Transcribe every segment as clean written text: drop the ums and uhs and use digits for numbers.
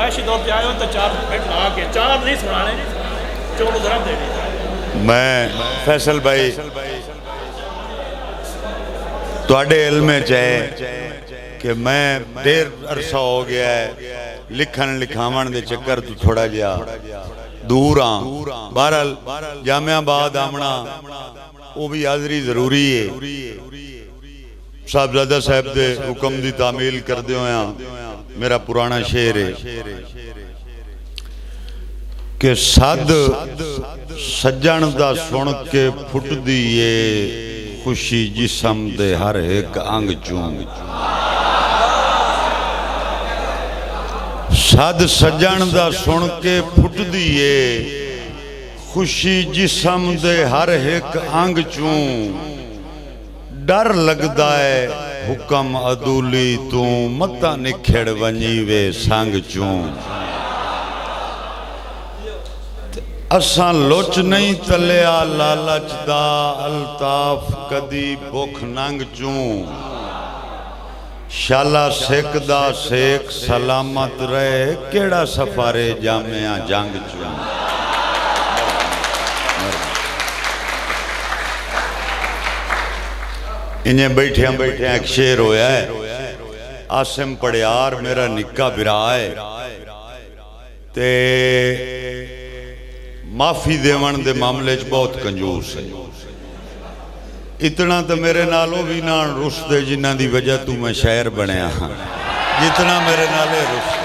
फरमाइशी दौर पे आए हो तो 4 मिनट ला के 4 नहीं सुनाने चोड़ जरा देनी। मैं फैसल भाई तुहाडे इल्म च है कि मैं देर अरसा हो गया है लिखन लिखावन दे चक्कर तो थोड़ा जिहा दूर हाँ। बहरहाल जामियाबाद आमना वो भी हाजरी जरूरी है। साहबजादा साहब दे हुक्म दी तामील करदे होया मेरा पुराना शेर है कि सद सज्जण दा सुन के फुटदी है खुशी जिसम दे हर एक अंग चों। सद सज्जण दा सुन के फुटदी है खुशी जिसम दे हर एक अंग चों। डर लगदा है हुक्म अदूली तू मता निखेड़ वनी वे संग चों। असां लोच नहीं तलिया लालच दा अल्ताफ कदी भुख नंग चूं। शाला सेक दा सेक सलामत रहे केड़ा सफारे जामिया जंग चूं। इन्हें बैठिया बैठिया एक शेर होया है। आसिम पड़ियार मेरा निक्का बिरा है ते माफी देवन दे मामले च बहुत कंजूस है। इतना तो मेरे नालों भी ना रुसदे जिन्हां दी वजह तू मैं शायर बनया हाँ जितना मेरे नाले रुस।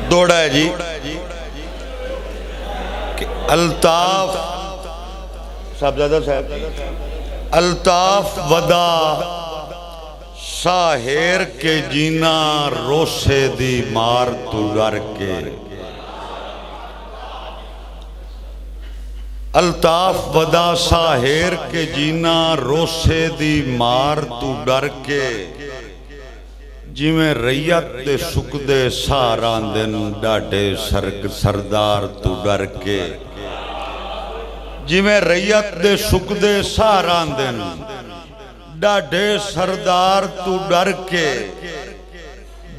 दौड़ा है जी कि अल्ताफ साहबजादा साहब अल्ताफ वदा साहेर के जीना रोसे दी मार तू डर के। अल्ताफ वदा साहेर के जीना रोसे दी मार तू डर के। जिमें रैयत दे सुकदे सहारा दिन डाडे सरदार तू डर के। जिमें रैयत दे सुकदे सहारा दिन डाडे सरदार तू डर के।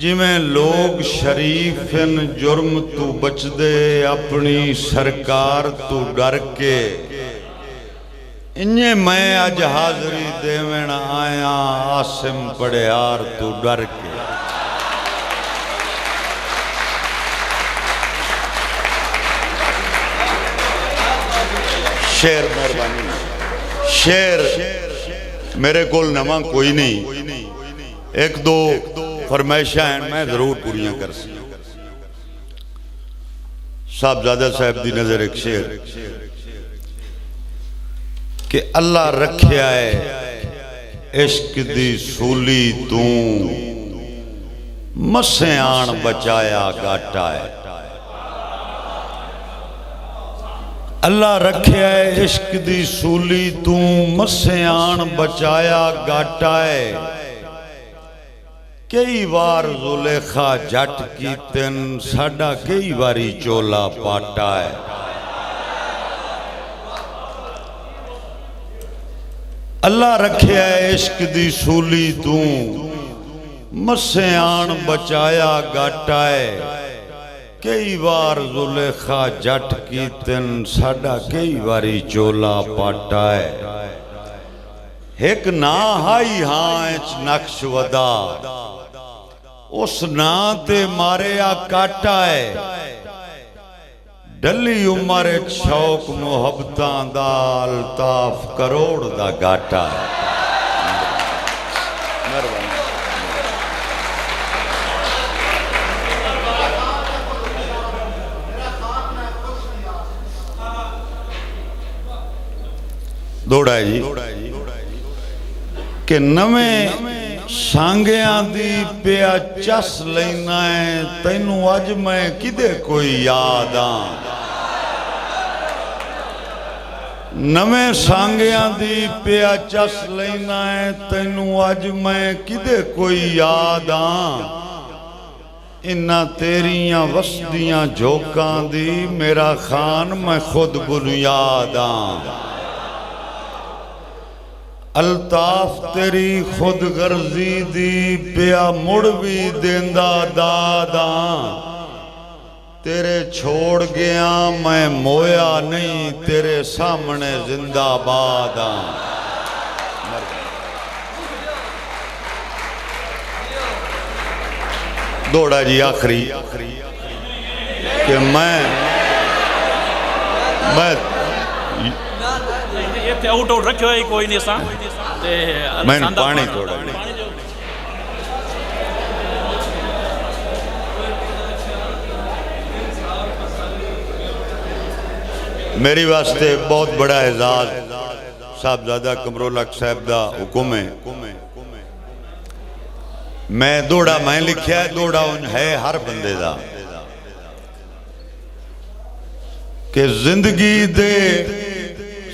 जिमें लोग शरीफन जुर्म तू बचदे अपनी सरकार तू डर के। इन्हें मैं अज हाजरी देवन आया आसिम पड़ियार तू डर के। शेर मेहरबानी शेर मेरे को नवा कोई नहीं एक दो फरमाइशा हैं मैं जरूर पूरियां कर साहबजादा साहब दी नजर एक शेर कि अल्लाह रखिया है इश्क दी सूली तू मसे आन बचाया गाटा है। अल्लाह रखिया है इश्क दी सूली तू मसे आन बचाया गाटा है। कई बार जुलेखा जट की तिन साडा कई बारी चोला पाटा है। अल्लाह रखिया है इश्क दी सूली तू मसे आन बचाया गाटा है। कई बार जुलेखा जट की तिन साडा कई बारी चोला पाटा है। एक ना हाई हाँ नक्श वदा उस ना ते मारे आ काटा है। डली उमर शौक मुहब्बतां दा अल्ताफ करोड़ दा घाटा है। दौड़ा जी कि नवे सांगिया दी पिया चस लेना है तैनू अज मैं किदे कोई याद आ। नवे सांगिया दी पिया चस लेना है तैनू अज मैं किदे कोई याद आ। इन्ना तेरियां वसदियां झोंकां दी मेरा खान मैं खुद बुनियाद आं। अल्ताफ तेरी खुद गर्जी दी पिया मुड़ भी देंदा दादा। तेरे छोड़ गया मैं मोया नहीं तेरे सामने जिंदाबाद हाँ। दौड़ा जी आखिरी कि मैं आउट आउट रखियो है कोई नहीं सा ते मैं पानी थोड़ा मेरी वास्ते बहुत बड़ा एजाज साहबजादा कमरोल हक साहब दा हुक्म है। मैं दौड़ा मैं लिखा दौड़ा उन है हर बंदे दा कि जिंदगी दे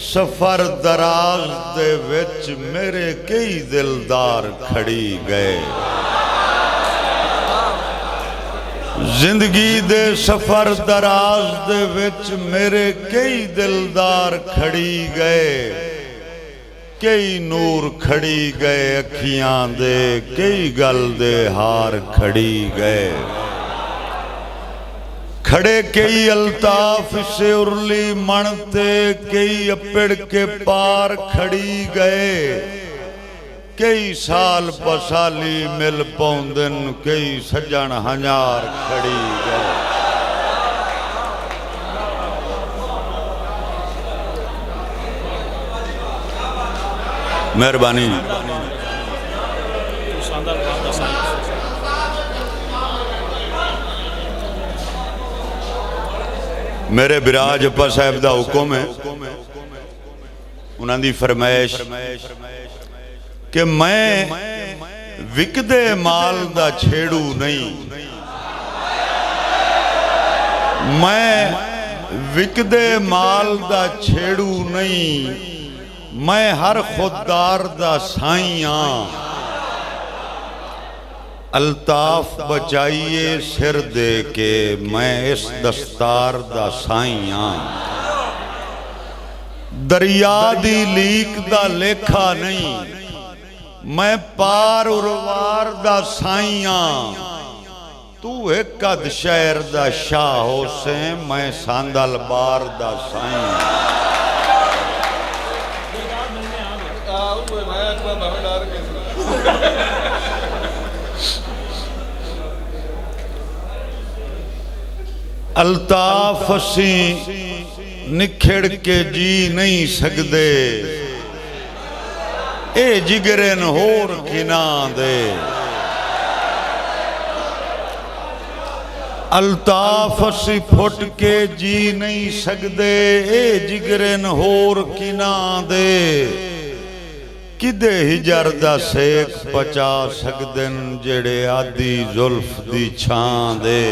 सफर दराज दे विच मेरे कई दिलदार खड़ी गए। जिंदगी दे सफर दराज दे विच मेरे कई दिलदार खड़ी गए। कई नूर खड़ी गए अखियां दे कई गल दे हार खड़ी गए। खड़े कई अल्ताफ से उरली मनते कई अपिड़ के पार खड़ी गए। कई साल पसाली मिल पौंदन कई सजन हजार खड़ी गए। मेहरबानी मेरे बिराज अप्पा साहब दा हुक्म है उन्होंने फरमाइश कि मैं विकदे माल दा छेड़ू नहीं। मैं विकदे माल दा छेड़ू नहीं। मैं हर खुददार दा साईं हां। अल्ताफ बचाइए सिर दे के मैं इस दस्तार दा साईं हां। दरिया दी लीक दा लेखा नहीं। मैं पार उरवार दा साईं हां। तू एक कद शहर दा शाह होसे मैं सांदल बार दा साईं। अल्ताफ असी निखड़ के जी नहीं सकते। ए जिगरन होर किना दे। अल्ताफ असी फुट के जी नहीं सकते। ए जिगरन होर किना दे। किदे हिजर दा सेक पचा सकदन जेड़े आदि जुल्फ दी छां दे।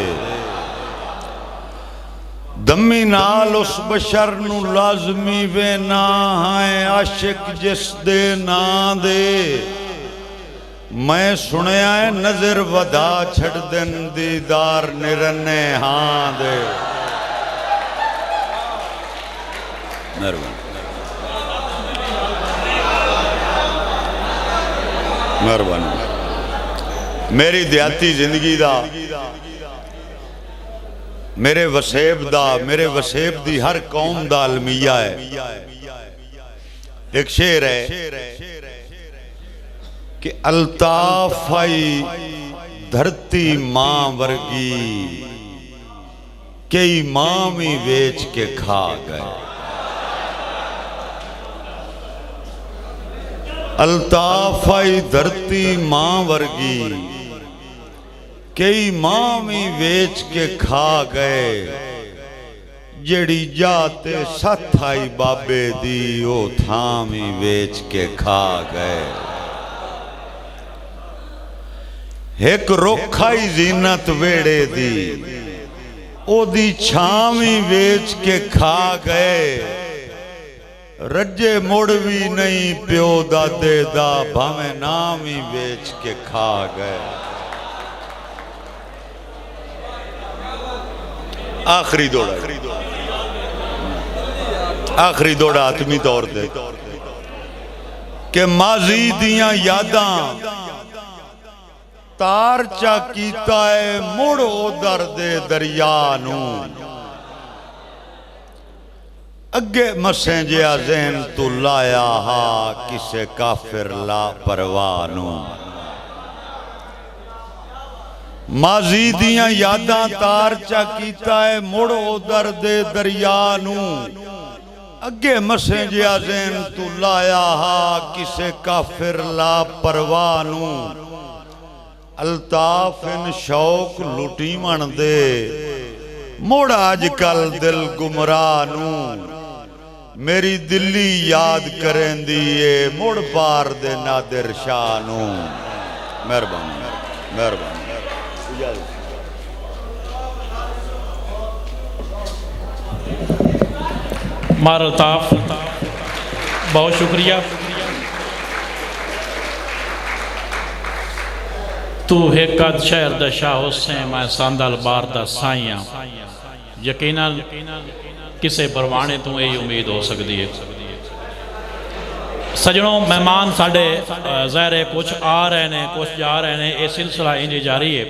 दमी नाल उस बशर नू लाजमी वे ना है आशिक जिस दे ना दे। मैं सुनिया है नजर वधा छड़ दिन दीदार निरने हाँ दे। मेहरबानी मेरी देहाती जिंदगी दा मेरे वसेब दी हर कौम दा अलमिया है। एक शेर है कि अल्ताफ आई धरती मां वर्गी कई मां भी बेच के खा गए। अल्ताफ आई धरती मां वर्गी कई मां भी बेच के खा गए। जड़ी जाते सथ आई बाबे दी ओ थां भी बेच के खा गए। एक रुखाई जीनत वेड़े दी ओदी छां भी बेच के खा गए। रज्जे मुड़ भी नहीं प्यो दादे दा भावे नाम ही बेच के खा गए। आखिरी दौड़ा, आखिरी दौड़ा आत्मी तौर पे कि माजी दियां यादां तार चा कीता है मुड़ उधर दे दरिया नू अगे मसें जिया ज़हन तू लाया हा किसे काफिर ला परवाह नू माजी दियां यादां तार चा कीता है मुड़ उधर दे दरिया नू अगे मसें जिया ज़हन तू लाया हा किसे काफिर ला परवाह नू अल्ताफ इन शौक लुटी मन दे मुड़ अजकल दिल गुमराह नू मेरी दिल्ली याद करेंदी है मुड़ पार दे नादिर शाह नू। मेहरबानी मेहरबानी। मार अल्ताफ बहुत शुक्रिया। तू हेकद शहर दा शाह हुसैन मैं सांदल बार दा साइया यकीनन किसे परवाने तू यही उम्मीद हो सकती है। सजनों मेहमान साढ़े ज़ाहिर कुछ आ रहे हैं कुछ जा रहे हैं, ये सिलसिला इंज जारी है।